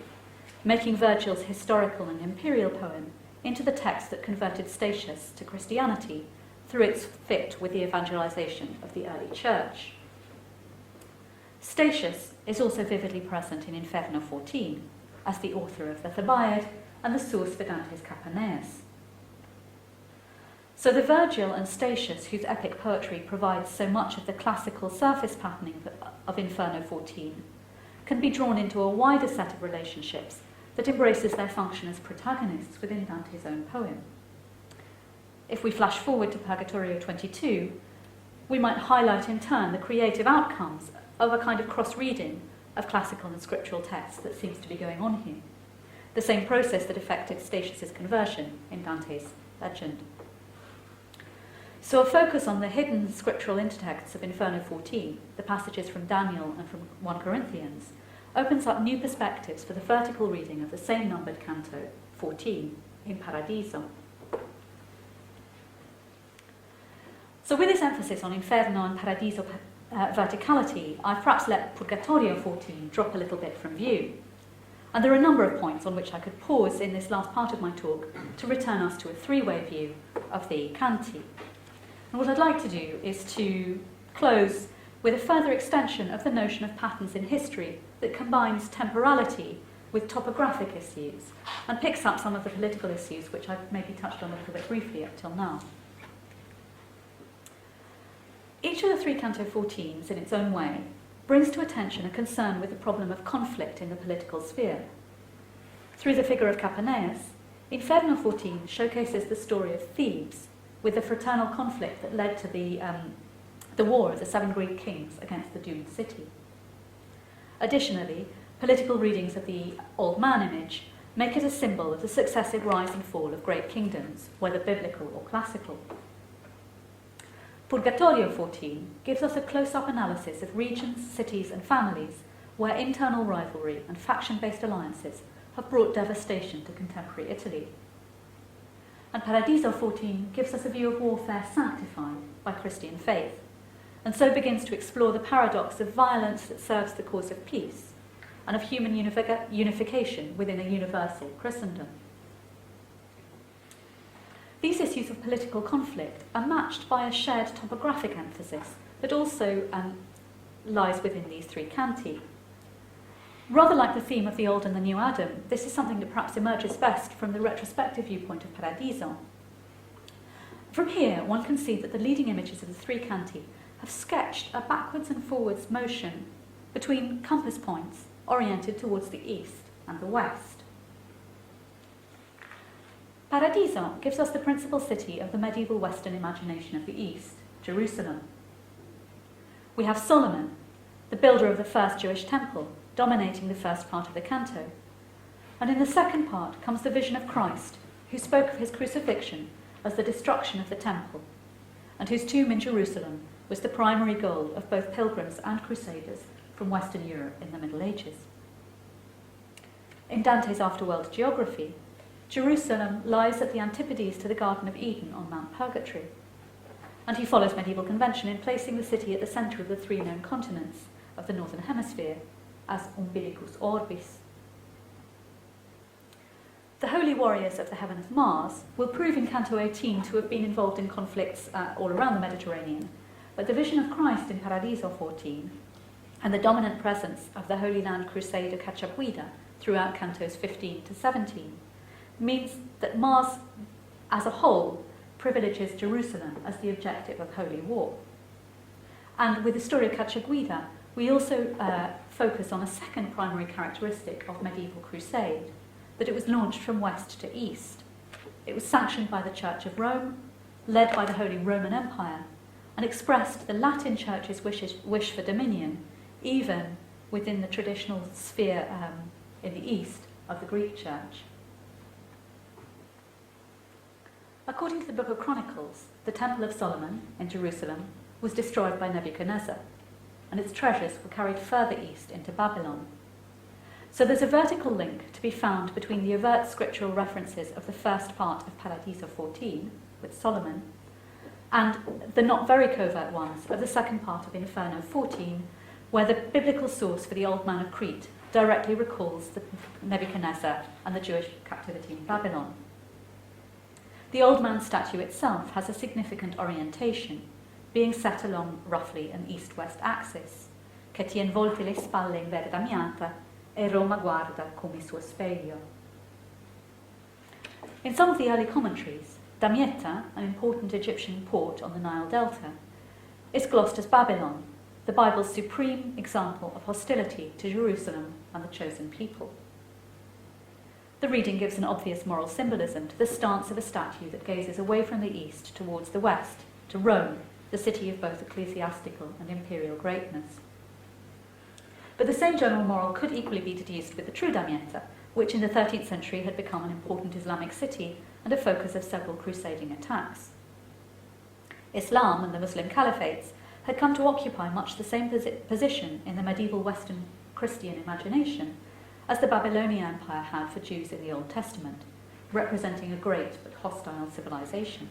[SPEAKER 1] making Virgil's historical and imperial poem into the text that converted Statius to Christianity through its fit with the evangelization of the early church. Statius is also vividly present in Inferno 14 as the author of the Thebaid and the source for Dante's Capaneus. So the Virgil and Statius, whose epic poetry provides so much of the classical surface patterning of Inferno 14, can be drawn into a wider set of relationships that embraces their function as protagonists within Dante's own poem. If we flash forward to Purgatorio 22, we might highlight in turn the creative outcomes of a kind of cross-reading of classical and scriptural texts that seems to be going on here, the same process that affected Statius's conversion in Dante's legend. So a focus on the hidden scriptural intertexts of Inferno 14, the passages from Daniel and from 1 Corinthians, opens up new perspectives for the vertical reading of the same numbered canto, 14, in Paradiso. So with this emphasis on Inferno and Paradiso verticality, I've perhaps let Purgatorio 14 drop a little bit from view. And there are a number of points on which I could pause in this last part of my talk to return us to a three-way view of the canti. And what I'd like to do is to close with a further extension of the notion of patterns in history that combines temporality with topographic issues and picks up some of the political issues which I've maybe touched on a little bit briefly up till now. Each of the three Canto 14s, in its own way, brings to attention a concern with the problem of conflict in the political sphere. Through the figure of Capaneus, Inferno 14 showcases the story of Thebes, with the fraternal conflict that led to the war of the 7 Greek kings against the doomed city. Additionally, political readings of the Old Man image make it a symbol of the successive rise and fall of great kingdoms, whether biblical or classical. Purgatorio 14 gives us a close-up analysis of regions, cities and families where internal rivalry and faction-based alliances have brought devastation to contemporary Italy. And Paradiso 14 gives us a view of warfare sanctified by Christian faith, and so begins to explore the paradox of violence that serves the cause of peace, and of human unification within a universal Christendom. These issues of political conflict are matched by a shared topographic emphasis that also lies within these three canti. Rather like the theme of the Old and the New Adam, this is something that perhaps emerges best from the retrospective viewpoint of Paradiso. From here, one can see that the leading images of the three canti have sketched a backwards and forwards motion between compass points oriented towards the east and the west. Paradiso gives us the principal city of the medieval Western imagination of the East, Jerusalem. We have Solomon, the builder of the first Jewish temple, dominating the first part of the canto. And in the second part comes the vision of Christ, who spoke of his crucifixion as the destruction of the temple, and whose tomb in Jerusalem was the primary goal of both pilgrims and crusaders from Western Europe in the Middle Ages. In Dante's afterworld geography, Jerusalem lies at the antipodes to the Garden of Eden on Mount Purgatory, and he follows medieval convention in placing the city at the centre of the three known continents of the Northern Hemisphere as umbilicus orbis. The holy warriors of the heaven of Mars will prove in Canto 18 to have been involved in conflicts all around the Mediterranean, but the vision of Christ in Paradiso 14 and the dominant presence of the Holy Land Crusade of Cacciaguida throughout cantos 15 to 17 means that Mars as a whole privileges Jerusalem as the objective of holy war. And with the story of Cacciaguida, we also focus on a second primary characteristic of medieval crusade, that it was launched from west to east. It was sanctioned by the Church of Rome, led by the Holy Roman Empire, and expressed the Latin Church's wish for dominion, even within the traditional sphere in the east of the Greek Church. According to the Book of Chronicles, the Temple of Solomon in Jerusalem was destroyed by Nebuchadnezzar, and its treasures were carried further east into Babylon. So there's a vertical link to be found between the overt scriptural references of the first part of Paradiso 14, with Solomon, and the not very covert ones of the second part of Inferno 14, where the biblical source for the Old Man of Crete directly recalls the Nebuchadnezzar and the Jewish captivity in Babylon. The Old Man statue itself has a significant orientation, being set along roughly an east-west axis, che ti involti le spalle in verde damianta e Roma guarda come suo specchio. In some of the early commentaries, Damietta, an important Egyptian port on the Nile Delta, is glossed as Babylon, the Bible's supreme example of hostility to Jerusalem and the chosen people. The reading gives an obvious moral symbolism to the stance of a statue that gazes away from the east towards the west, to Rome, the city of both ecclesiastical and imperial greatness. But the same general moral could equally be deduced with the true Damietta, which in the 13th century had become an important Islamic city and a focus of several crusading attacks. Islam and the Muslim caliphates had come to occupy much the same position in the medieval Western Christian imagination as the Babylonian Empire had for Jews in the Old Testament, representing a great but hostile civilization.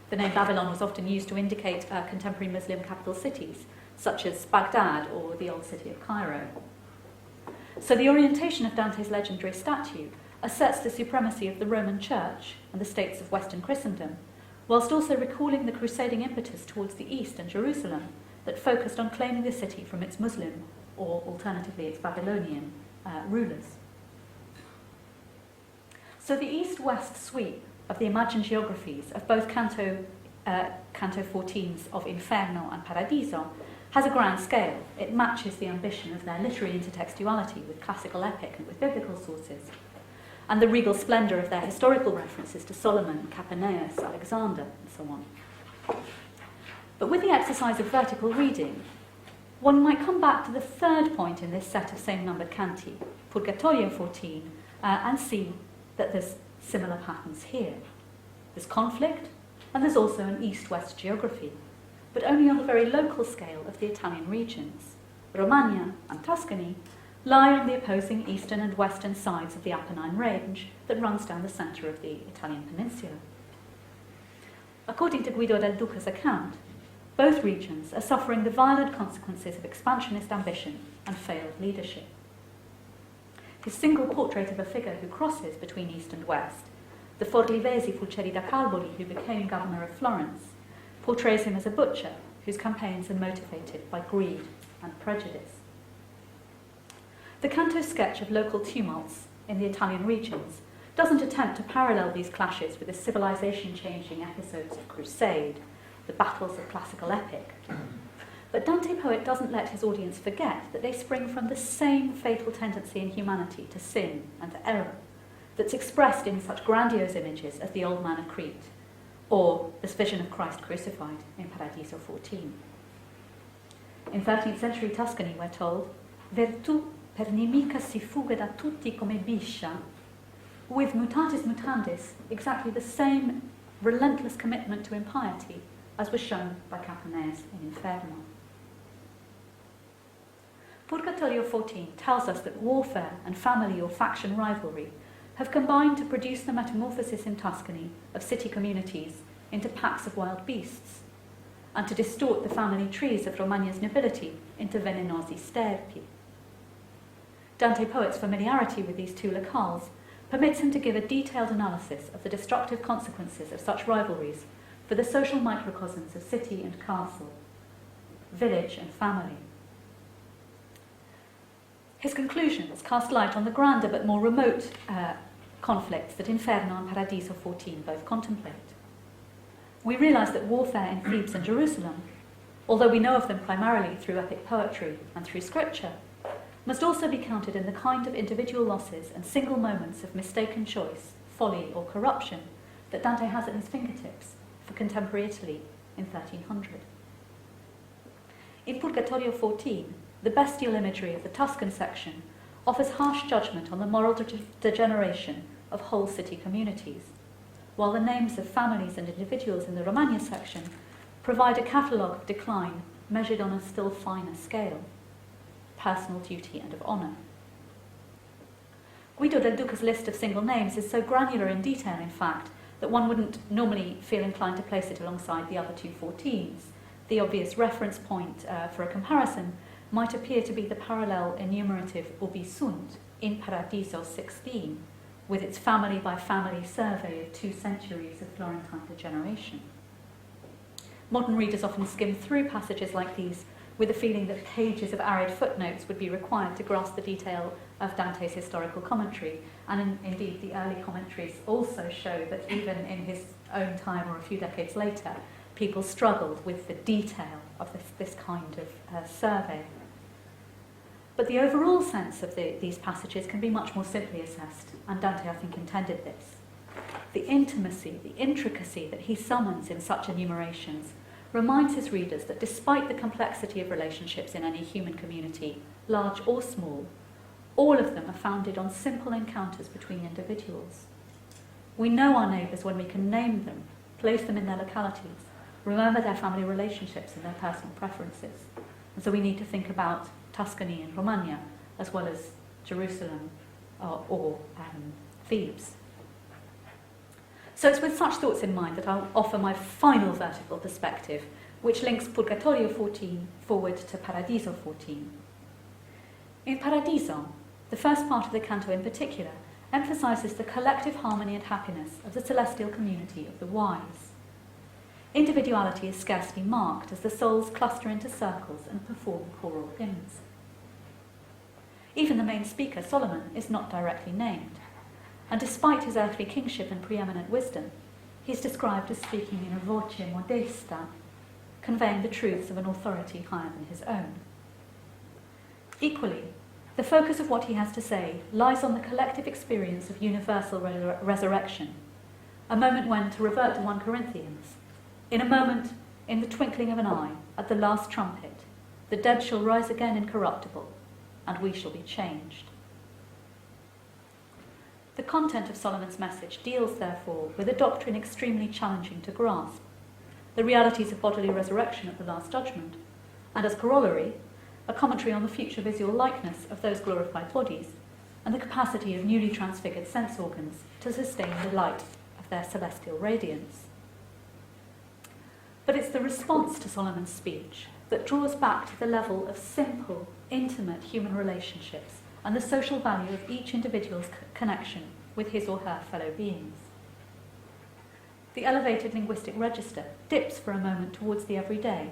[SPEAKER 1] The name Babylon was often used to indicate contemporary Muslim capital cities, such as Baghdad or the old city of Cairo. So the orientation of Dante's legendary statue asserts the supremacy of the Roman Church and the states of Western Christendom, whilst also recalling the crusading impetus towards the east and Jerusalem that focused on claiming the city from its Muslim, or alternatively its Babylonian, rulers. So the east-west sweep of the imagined geographies of both Canto 14s of Inferno and Paradiso has a grand scale. It matches the ambition of their literary intertextuality with classical epic and with biblical sources, and the regal splendour of their historical references to Solomon, Capaneus, Alexander, and so on. But with the exercise of vertical reading, one might come back to the third point in this set of same-numbered canti, Purgatorio 14, and see that there's similar patterns here. There's conflict, and there's also an east-west geography, but only on the very local scale of the Italian regions. Romagna and Tuscany lie on the opposing eastern and western sides of the Apennine Range that runs down the centre of the Italian peninsula. According to Guido del Duca's account, both regions are suffering the violent consequences of expansionist ambition and failed leadership. His single portrait of a figure who crosses between east and west, the Forlivesi Pulceri da Calboli, who became governor of Florence, portrays him as a butcher whose campaigns are motivated by greed and prejudice. The Canto's sketch of local tumults in the Italian regions doesn't attempt to parallel these clashes with the civilization-changing episodes of crusade, the battles of classical epic. But Dante poet doesn't let his audience forget that they spring from the same fatal tendency in humanity to sin and to error that's expressed in such grandiose images as the Old Man of Crete, or this vision of Christ crucified in Paradiso 14. In 13th century Tuscany, we're told, Virtù per nemica si fuga da tutti come biscia, with mutatis mutandis, exactly the same relentless commitment to impiety as was shown by Capaneus in Inferno. Purgatorio 14 tells us that warfare and family or faction rivalry have combined to produce the metamorphosis in Tuscany of city communities into packs of wild beasts, and to distort the family trees of Romagna's nobility into venenosi sterpi. Dante poet's familiarity with these two locales permits him to give a detailed analysis of the destructive consequences of such rivalries for the social microcosms of city and castle, village and family. His conclusions cast light on the grander but more remote conflicts that Inferno and Paradiso 14 both contemplate. We realise that warfare in Thebes and Jerusalem, although we know of them primarily through epic poetry and through scripture, must also be counted in the kind of individual losses and single moments of mistaken choice, folly or corruption that Dante has at his fingertips for contemporary Italy in 1300. In Purgatorio 14, the bestial imagery of the Tuscan section offers harsh judgment on the moral degeneration of whole city communities, while the names of families and individuals in the Romagna section provide a catalogue of decline measured on a still finer scale: personal duty and of honour. Guido del Duca's list of single names is so granular in detail, in fact, that one wouldn't normally feel inclined to place it alongside the other two 14s. The obvious reference point for a comparison might appear to be the parallel enumerative ubi sunt in Paradiso 16, with its family-by-family survey of 2 centuries of Florentine degeneration. Modern readers often skim through passages like these with the feeling that pages of arid footnotes would be required to grasp the detail of Dante's historical commentary, and indeed the early commentaries also show that even in his own time or a few decades later, people struggled with the detail of this kind of survey. But the overall sense of these passages can be much more simply assessed, and Dante, I think, intended this. The intimacy, the intricacy that he summons in such enumerations reminds his readers that despite the complexity of relationships in any human community, large or small, all of them are founded on simple encounters between individuals. We know our neighbours when we can name them, place them in their localities, remember their family relationships and their personal preferences. And so we need to think about Tuscany and Romagna, as well as Jerusalem or Thebes. So it's with such thoughts in mind that I'll offer my final vertical perspective, which links Purgatorio 14 forward to Paradiso 14. In Paradiso, the first part of the canto in particular emphasises the collective harmony and happiness of the celestial community of the wise. Individuality is scarcely marked as the souls cluster into circles and perform choral hymns. Even the main speaker, Solomon, is not directly named, and despite his earthly kingship and preeminent wisdom, he is described as speaking in a voce modesta, conveying the truths of an authority higher than his own. Equally, the focus of what he has to say lies on the collective experience of universal resurrection, a moment when, to revert to 1 Corinthians, in a moment, in the twinkling of an eye, at the last trumpet, the dead shall rise again incorruptible, and we shall be changed. The content of Solomon's message deals, therefore, with a doctrine extremely challenging to grasp, the realities of bodily resurrection at the Last Judgment, and as corollary, a commentary on the future visual likeness of those glorified bodies, and the capacity of newly transfigured sense organs to sustain the light of their celestial radiance. But it's the response to Solomon's speech that draws back to the level of simple, intimate human relationships and the social value of each individual's connection with his or her fellow beings. The elevated linguistic register dips for a moment towards the everyday,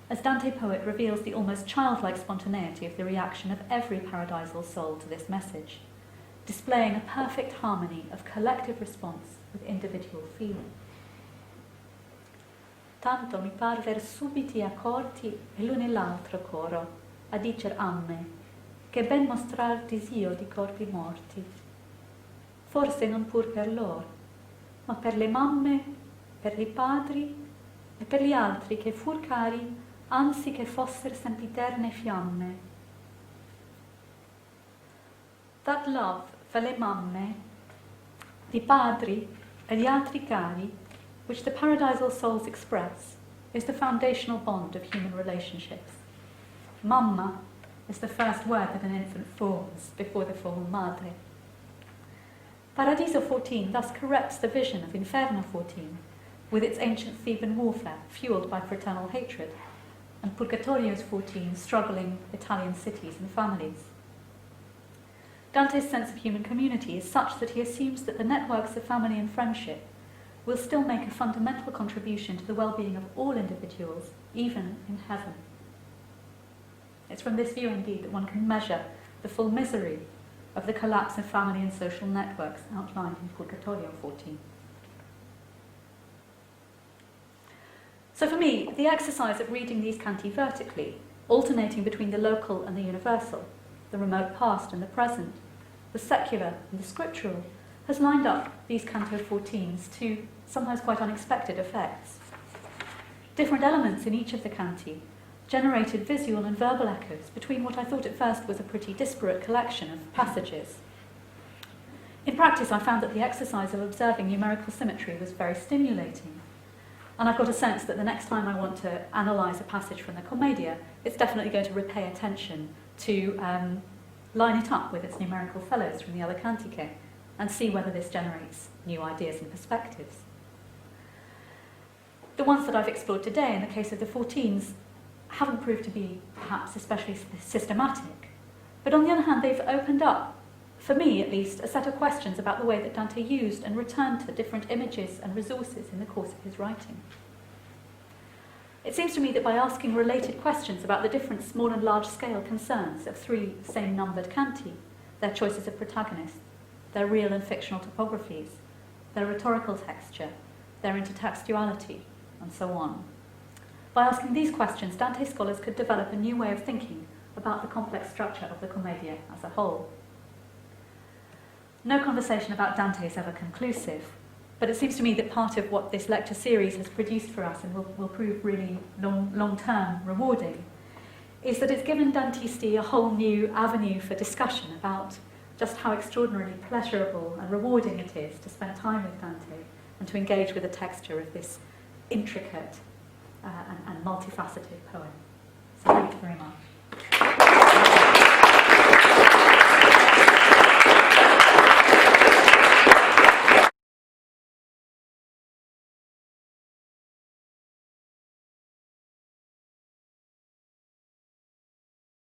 [SPEAKER 1] as Dante poet reveals the almost childlike spontaneity of the reaction of every paradisal soul to this message, displaying a perfect harmony of collective response with individual feeling. Tanto mi parver subiti accorti e l'un e l'altro coro, a dicer amme, che ben mostrar disio di corpi morti. Forse non pur per lor, ma per le mamme, per i padri e per gli altri che fur cari, anzi che fosser sempiterne fiamme. That love for le mamme, i padri e gli altri cari, which the paradisal souls express, is the foundational bond of human relationships. Mamma is the first word that an infant forms before the formal madre. Paradiso 14 thus corrects the vision of Inferno 14, with its ancient Theban warfare fueled by fraternal hatred, and Purgatorio's 14 struggling Italian cities and families. Dante's sense of human community is such that he assumes that the networks of family and friendship will still make a fundamental contribution to the well-being of all individuals, even in heaven. It's from this view, indeed, that one can measure the full misery of the collapse of family and social networks outlined in Purgatorio 14. So for me, the exercise of reading these canti vertically, alternating between the local and the universal, the remote past and the present, the secular and the scriptural, has lined up these canto 14s to sometimes quite unexpected effects. Different elements in each of the canti generated visual and verbal echoes between what I thought at first was a pretty disparate collection of passages. In practice, I found that the exercise of observing numerical symmetry was very stimulating, and I've got a sense that the next time I want to analyse a passage from the Commedia, it's definitely going to repay attention to line it up with its numerical fellows from the other cantiche and see whether this generates new ideas and perspectives. The ones that I've explored today, in the case of the 14s, haven't proved to be perhaps especially systematic, but on the other hand they've opened up, for me at least, a set of questions about the way that Dante used and returned to different images and resources in the course of his writing. It seems to me that by asking related questions about the different small and large scale concerns of three same numbered canti, their choices of protagonists, their real and fictional topographies, their rhetorical texture, their intertextuality, and so on. By asking these questions, Dante scholars could develop a new way of thinking about the complex structure of the Commedia as a whole. No conversation about Dante is ever conclusive, but it seems to me that part of what this lecture series has produced for us, and will prove really long-term rewarding, is that it's given Danteisti a whole new avenue for discussion about just how extraordinarily pleasurable and rewarding it is to spend time with Dante and to engage with the texture of this intricate and multifaceted poem. So thank you very much.